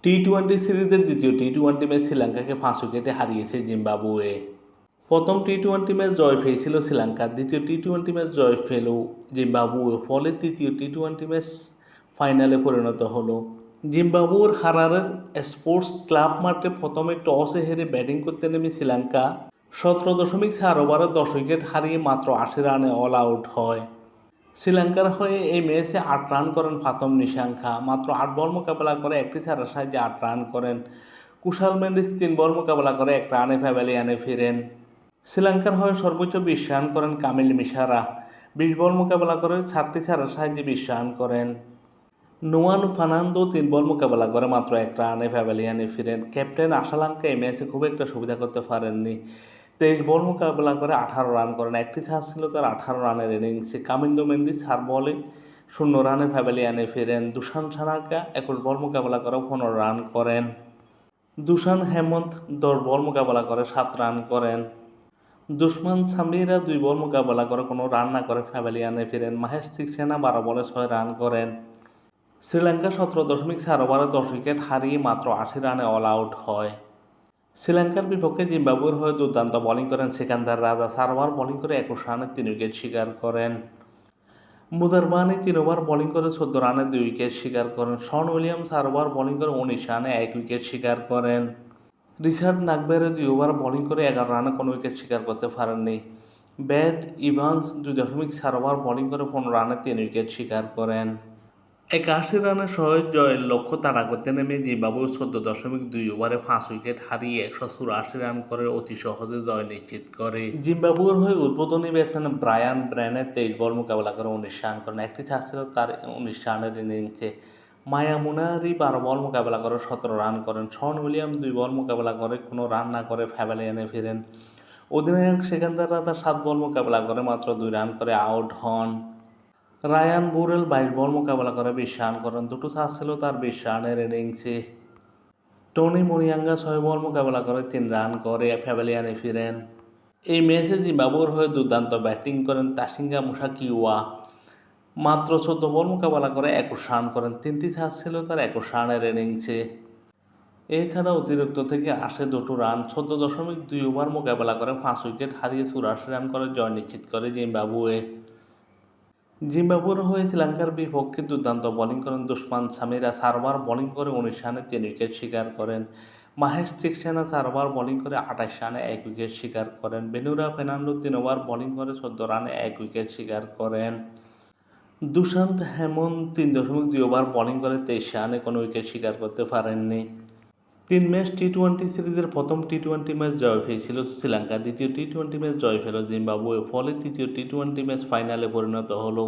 টি-20 সিরিজের দ্বিতীয় টি-20 ম্যাচ শ্রীলঙ্কাকে 5 উইকেটে হারিয়েছে জিম্বাবুয়ে। প্রথম টি-20 ম্যাচ জয় পেয়েছিল শ্রীলঙ্কা, দ্বিতীয় টি-20 ম্যাচ জয় পেল জিম্বাবুয়ে, ফলে তৃতীয় টি-20 ম্যাচ ফাইনালে পরিণত হলো। জিম্বাবুয়ের হারারের স্পোর্টস ক্লাব মাঠে প্রথমে টসে হেরে ব্যাটিং করতে নেমে শ্রীলঙ্কা 17.4 ওভারে 10 উইকেট হারিয়ে মাত্র 80 রানে অল আউট হয়। শ্রীলঙ্কার হয়ে এই ম্যাচে 8 রান করেন প্রথম নিশাঙ্কা, মাত্র 8 বল মোকাবেলা করে একটি চারের সাহায্যে 8 রান করেন। কুশাল মেন্ডিস 3 বল মোকাবেলা করে 1 রানে প্যাভিলিয়নে ফিরেন। শ্রীলঙ্কার হয়ে সর্বোচ্চ 20 রান করেন কামিল মিশারা, 20 বল মোকাবেলা করে 4টি চারের সাহায্যে 20 রান করেন। নোয়ান ফার্নান্দো 3 বল মোকাবেলা করে মাত্র 1 রানে প্যাভিলিয়নে ফিরেন। ক্যাপ্টেন আশালঙ্কা এই ম্যাচে খুব একটা সুবিধা করতে পারেননি, 23 বল মোকাবেলা করে 18 রান করেন, একটি চার ছিল তার 18 রানের ইনিংসে। কামিন্দো মেন্ডিস 4 বলে 0 রানে প্যাভিলিয়নে ফিরেন। দুশান সানাকা 21 বল মোকাবেলা করে 15 রান করেন। দুশান হেমন্ত 10 বল মোকাবেলা করে 7 রান করেন। দুশমান সামিরা 2 বল মোকাবেলা করে কোনো রান না করে প্যাভিলিয়নে ফিরেন। মাহেশ থিকসেনা 12 বলে 6 রান করেন। শ্রীলঙ্কা 17.4 ওভারে 10 উইকেট হারিয়ে মাত্র 80 রানে অল আউট হয়। শ্রীলঙ্কার বিপক্ষে জিম্বাবুয়ের হয়ে দুর্দান্ত বোলিং করেন সিকান্দার রাজা, 4 ওভার বোলিং করে 21 রানে 3 উইকেট শিকার করেন। মুদারবানি 3 ওভার বোলিং করে 14 রানে 2 উইকেট শিকার করেন। শন উইলিয়ামস 4 ওভার বোলিং করে 19 রানে 1 উইকেট শিকার করেন। রিচার্ড নাগবেরে 2 ওভার বোলিং করে 11 রানে কোনো উইকেট শিকার করতে পারেননি। ব্যাট ইভান্স 2.4 ওভার বোলিং করে 15 রানে 3 উইকেট শিকার করেন। 81 রানের সহজ জয়ের লক্ষ্য তাড়া করতে নেমে জিম্বাবুয়ে 14.2 ওভারে 5 উইকেট হারিয়ে 184 রান করে অতি সহজে জয় নিশ্চিত করে। জিম্বাবুয়ের হয়ে উদ্বোধনী ব্যাটসম্যান ব্রায়ান ব্র্যানের 23 বল মোকাবেলা করে 19 রান করেন, একটি চার ছিল তার 19 রানের ইনিংসে। মায়া মুনারি 12 বল মোকাবেলা করে 17 রান করেন। শন উইলিয়াম 2 বল মোকাবেলা করে কোনো রান না করে প্যাভিলিয়নে ফিরেন। অধিনায়ক সিকান্দার রাজা 7 বল মোকাবেলা করে মাত্র 2 রান করে আউট হন। রায়ান বুরেল 22 বল মোকাবেলা করে 20 রান করেন, দুটো চার ছিল তার 20 রানের ইনিংসে। টনি মনিয়াঙ্গা 6 বল মোকাবেলা করে 3 রান করে প্যাভিলিয়নে ফিরেন। এই ম্যাচে জিম্বাবুয়ের হয়ে দুর্দান্ত ব্যাটিং করেন তাসিঙ্গা মুসাকিওয়া, মাত্র 14 বল মোকাবেলা করে 21 রান করেন, 3টি চার ছিল তার 21 রানের ইনিংসে। এছাড়া অতিরিক্ত থেকে আসে 2 রান, 14.2 ওভার মোকাবেলা করে 5 উইকেট হারিয়ে 84 রান করে জয় নিশ্চিত করে জিম্বাবুয়ে। জিম্বাবুয়ের হয়ে শ্রীলঙ্কার বিপক্ষে দুর্দান্ত বোলিং করেন দুশমান সামিরা, 4 ওভার বোলিং করে 19 রানে 3 উইকেট শিকার করেন। মাহেশ থিকসেনা 4 ওভার বোলিং করে 28 রানে 1 উইকেট শিকার করেন। বেনুরা ফের্নান্ডো 3 ওভার বোলিং করে 14 রানে 1 উইকেট শিকার করেন। দুশান্ত হেমন্ত 3.2 ওভার বোলিং করে 23 রানে কোনো উইকেট শিকার করতে পারেননি। 3 ম্যাচ টি-20 সিরিজের প্রথম টি-20 ম্যাচ জয় পেয়েছিল শ্রীলঙ্কা, দ্বিতীয় টি-20 ম্যাচ জয় পেল জিম্বাবুয়ে, ফলে তৃতীয় টি-20 ম্যাচ ফাইনালে পরিণত হলো।